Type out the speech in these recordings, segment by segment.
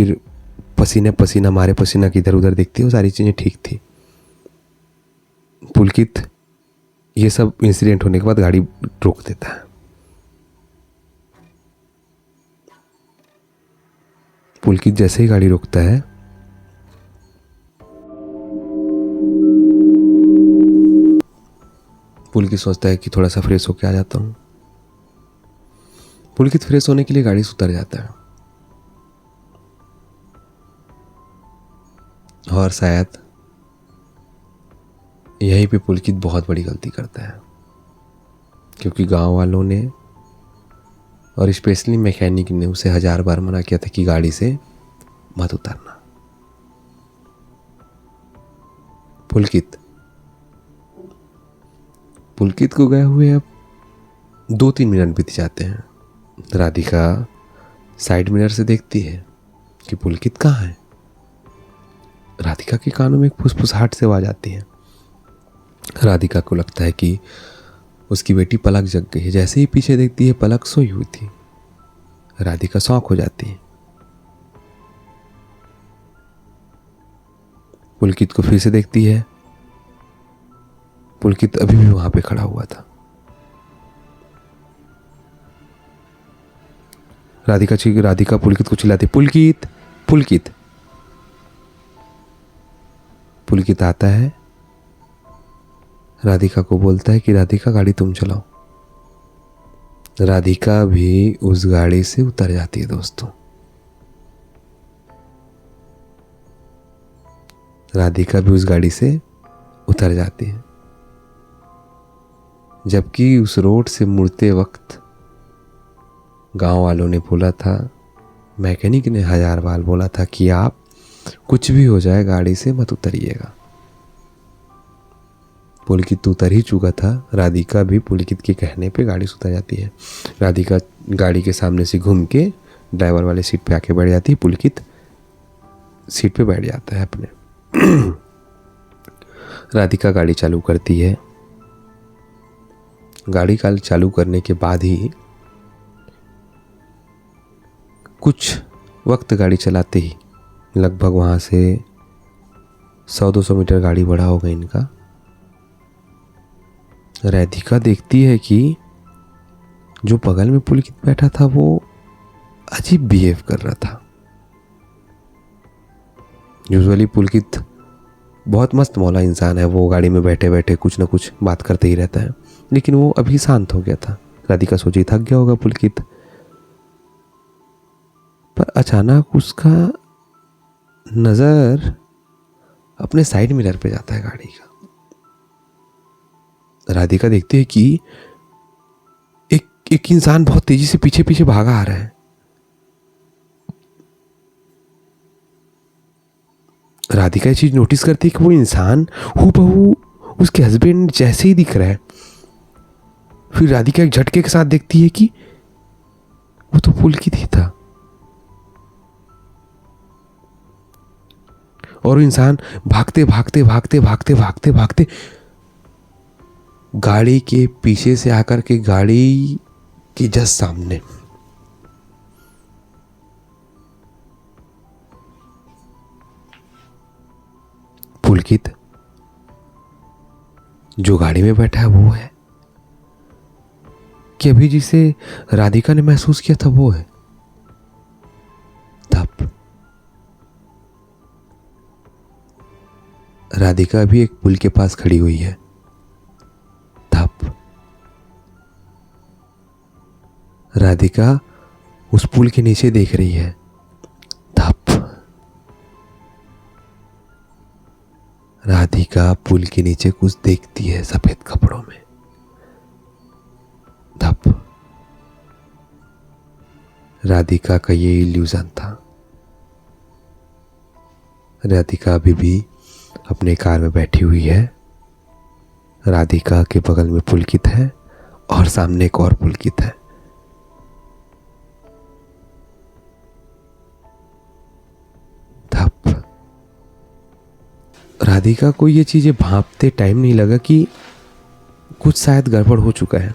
फिर पसीने पसीना मारे, पसीना की इधर उधर देखती है, वो सारी चीज़ें ठीक थी। पुलकित ये सब इंसिडेंट होने के बाद गाड़ी रोक देता है। पुलकित जैसे ही गाड़ी रोकता है, पुलकित सोचता है कि थोड़ा सा फ्रेश होके आ जाता हूँ। पुलकित फ्रेश होने के लिए गाड़ी से उतर जाता है और शायद यहीं पे पुलकित बहुत बड़ी गलती करता है, क्योंकि गांव वालों ने और स्पेशली मैकेनिक ने उसे 1000 बार मना किया था कि गाड़ी से मत उतरना। पुलकित को गए हुए अब 2-3 मिनट बीत जाते हैं। राधिका साइड मिरर से देखती है कि पुलकित कहाँ है। राधिका के कानों में एक फुसफुसाहट से आवाज आती है। राधिका को लगता है कि उसकी बेटी पलक जग गई है। जैसे ही पीछे देखती है, पलक सोई हुई थी। राधिका शॉक हो जाती है। पुलकित को फिर से देखती है। पुलकित अभी भी वहां पे खड़ा हुआ था। राधिका पुलकित को चिल्लाती, पुलकित पुलकित। पुलकित आता है, राधिका को बोलता है कि राधिका गाड़ी तुम चलाओ। राधिका भी उस गाड़ी से उतर जाती है दोस्तों। राधिका भी उस गाड़ी से उतर जाती है, जबकि उस रोड से मुड़ते वक्त गांव वालों ने बोला था, मैकेनिक ने 1000 बार बोला था कि आप कुछ भी हो जाए गाड़ी से मत उतरिएगा। पुलकित उतर ही चुका था। राधिका भी पुलकित के कहने पे गाड़ी से उतर जाती है। राधिका गाड़ी के सामने से घूम के ड्राइवर वाले सीट पे आके बैठ जाती है। पुलकित सीट पे बैठ जाता है अपने। राधिका गाड़ी चालू करती है। गाड़ी चालू करने के बाद ही कुछ वक्त गाड़ी चलाते ही लगभग वहाँ से 100-200 मीटर गाड़ी बढ़ा होगा इनका। राधिका देखती है कि जो बगल में पुलकित बैठा था वो अजीब बिहेव कर रहा था। यूजुअली पुलकित बहुत मस्त मौला इंसान है, वो गाड़ी में बैठे बैठे कुछ ना कुछ बात करते ही रहता है, लेकिन वो अभी शांत हो गया था। राधिका सोची थक गया होगा पुलकित, पर अचानक उसका नजर अपने साइड मिरर पे जाता है गाड़ी का। राधिका देखती है कि एक इंसान बहुत तेजी से पीछे पीछे भागा आ रहा है। राधिका ये चीज नोटिस करती है कि वो इंसान हूबहू उसके हस्बैंड जैसे ही दिख रहा है। फिर राधिका एक झटके के साथ देखती है कि वो तो पुलकित ही था, और इंसान भागते भागते भागते भागते भागते भागते गाड़ी के पीछे से आकर के गाड़ी के जस्ट सामने पुलकित जो गाड़ी में बैठा है वो है कि अभी जिसे राधिका ने महसूस किया था वो है। तब राधिका भी एक पुल के पास खड़ी हुई है। तब राधिका उस पुल के नीचे देख रही है। तब राधिका पुल के नीचे कुछ देखती है सफेद कपड़ों में। तब राधिका का ये इल्यूजन था। राधिका अभी भी अपने कार में बैठी हुई है। राधिका के बगल में पुलकित है और सामने एक और पुलकित है। तब राधिका को ये चीजें भांपते टाइम नहीं लगा कि कुछ शायद गड़बड़ हो चुका है।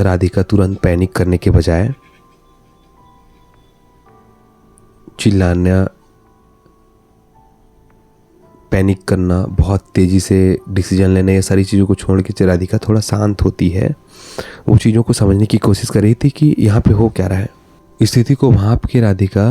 राधिका तुरंत पैनिक करने के बजाय चिल्लाना, पैनिक करना, बहुत तेज़ी से डिसीजन लेना, ये सारी चीज़ों को छोड़ के राधिका थोड़ा शांत होती है। वो चीज़ों को समझने की कोशिश कर रही थी कि यहाँ पे हो क्या रहा है। स्थिति को भांप के राधिका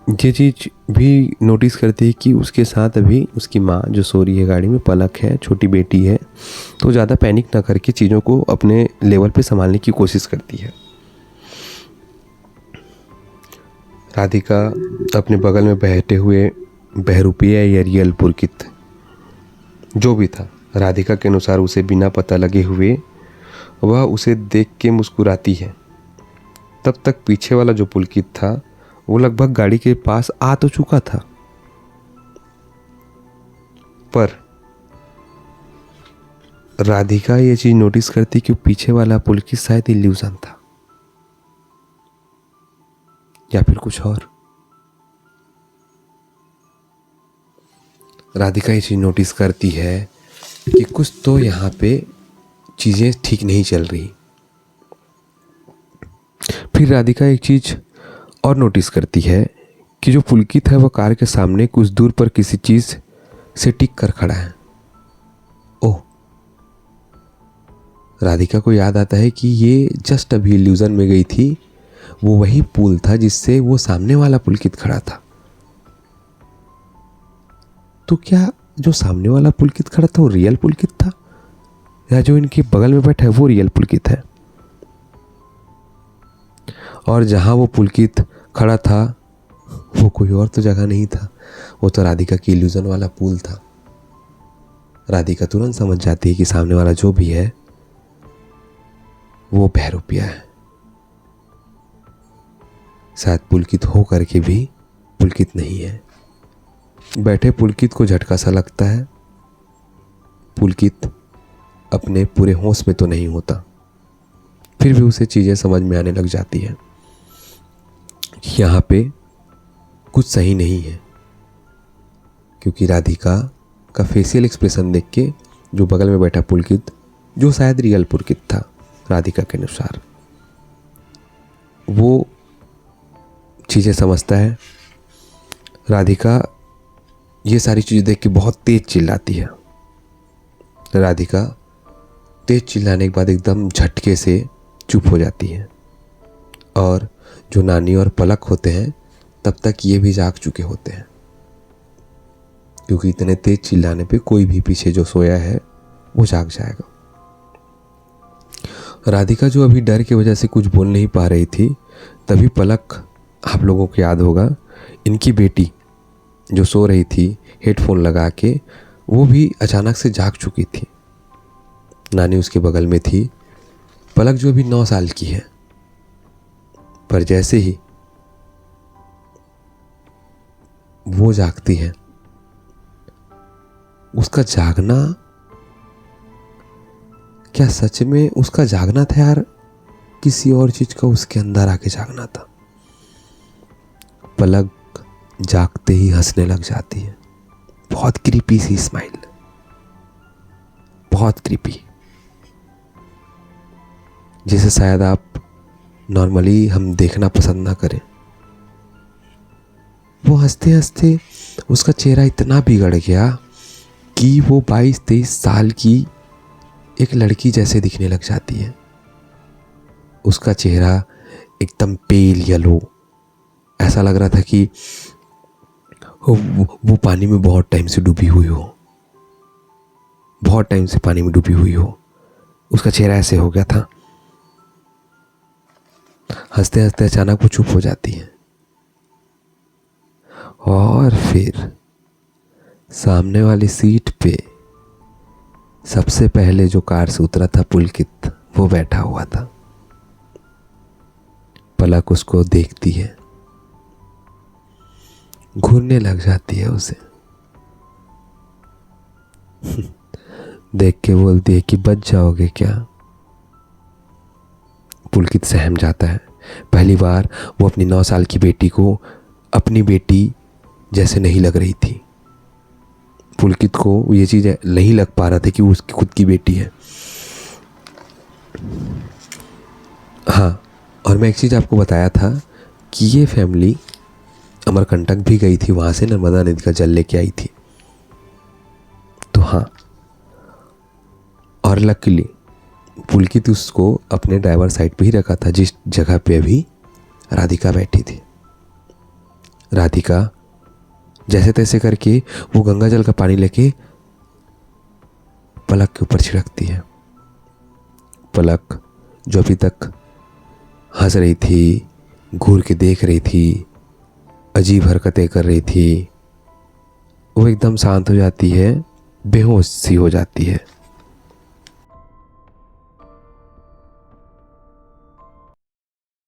ये चीज़ भी नोटिस करती है कि उसके साथ अभी उसकी माँ जो सो रही है गाड़ी में, पलक है, छोटी बेटी है। तो ज़्यादा पैनिक ना करके चीज़ों को अपने लेवल पे संभालने की कोशिश करती है। राधिका अपने बगल में बैठे हुए बहरूपिया या रियल पुलकित जो भी था, राधिका के अनुसार उसे बिना पता लगे हुए वह उसे देख के मुस्कुराती है। तब तक पीछे वाला जो पुलकित था वो लगभग गाड़ी के पास आ तो चुका था, पर राधिका ये चीज नोटिस करती कि पीछे वाला पुलकित शायद इल्यूजन था या फिर कुछ और। राधिका ये चीज नोटिस करती है कि कुछ तो यहाँ पे चीजें ठीक नहीं चल रही। फिर राधिका एक चीज और नोटिस करती है कि जो पुलकित है वह कार के सामने कुछ दूर पर किसी चीज से टिक कर खड़ा है। ओह, राधिका को याद आता है कि ये जस्ट अभी इल्यूजन में गई थी, वो वही पुल था जिससे वो सामने वाला पुलकित खड़ा था। तो क्या जो सामने वाला पुलकित खड़ा था वो रियल पुलकित था, या जो इनके बगल में बैठा है वो रियल पुलकित है? और जहां वो पुलकित खड़ा था वो कोई और तो जगह नहीं था, वो तो राधिका की इल्यूजन वाला पुल था। राधिका तुरंत समझ जाती है कि सामने वाला जो भी है वो बहरूपिया है। शायद पुलकित हो करके भी पुलकित नहीं है। बैठे पुलकित को झटका सा लगता है। पुलकित अपने पूरे होश में तो नहीं होता, फिर भी उसे चीजें समझ में आने लग जाती है। यहाँ पे कुछ सही नहीं है, क्योंकि राधिका का फेशियल एक्सप्रेशन देख के जो बगल में बैठा पुलकित, जो शायद रियल पुलकित था राधिका के अनुसार, वो चीज़ें समझता है। राधिका ये सारी चीज़ें देख के बहुत तेज चिल्लाती है। राधिका तेज चिल्लाने के बाद एकदम झटके से चुप हो जाती है, और जो नानी और पलक होते हैं तब तक ये भी जाग चुके होते हैं, क्योंकि इतने तेज चिल्लाने पे कोई भी पीछे जो सोया है वो जाग जाएगा। राधिका जो अभी डर की वजह से कुछ बोल नहीं पा रही थी, तभी पलक, आप लोगों को याद होगा, इनकी बेटी जो सो रही थी हेडफोन लगा के, वो भी अचानक से जाग चुकी थी। नानी उसके बगल में थी। पलक जो अभी 9 साल की है, पर जैसे ही वो जागती है, उसका जागना, क्या सच में उसका जागना था यार, किसी और चीज का उसके अंदर आके जागना था? पलक जागते ही हंसने लग जाती है, बहुत क्रीपी सी स्माइल, बहुत क्रीपी, जिसे शायद आप नॉर्मली हम देखना पसंद ना करें। वो हंसते हंसते उसका चेहरा इतना बिगड़ गया कि वो 22-23 साल की एक लड़की जैसे दिखने लग जाती है। उसका चेहरा एकदम पेल येलो, ऐसा लग रहा था कि वो पानी में बहुत टाइम से डूबी हुई हो, बहुत टाइम से पानी में डूबी हुई हो। उसका चेहरा ऐसे हो गया था। हंसते हंसते अचानक वो चुप हो जाती है, और फिर सामने वाली सीट पे सबसे पहले जो कार से उतरा था पुलकित, वो बैठा हुआ था। पलक उसको देखती है, घूरने लग जाती है उसे। देख के बोलती है कि बच जाओगे क्या? पुलकित सहम जाता है। पहली बार वो अपनी 9 साल की बेटी को अपनी बेटी जैसे नहीं लग रही थी। पुलकित को ये चीज़ नहीं लग पा रहा था कि वो उसकी खुद की बेटी है। हाँ, और मैं एक चीज़ आपको बताया था कि ये फैमिली अमरकंटक भी गई थी, वहाँ से नर्मदा नदी का जल लेके आई थी। तो हाँ, और लकीली पुलकित उसको अपने ड्राइवर साइड पे ही रखा था जिस जगह पे अभी राधिका बैठी थी। राधिका जैसे तैसे करके वो गंगा जल का पानी लेके पलक के ऊपर छिड़कती है। पलक जो अभी तक हंस रही थी, घूर के देख रही थी, अजीब हरकतें कर रही थी, वो एकदम शांत हो जाती है, बेहोश सी हो जाती है।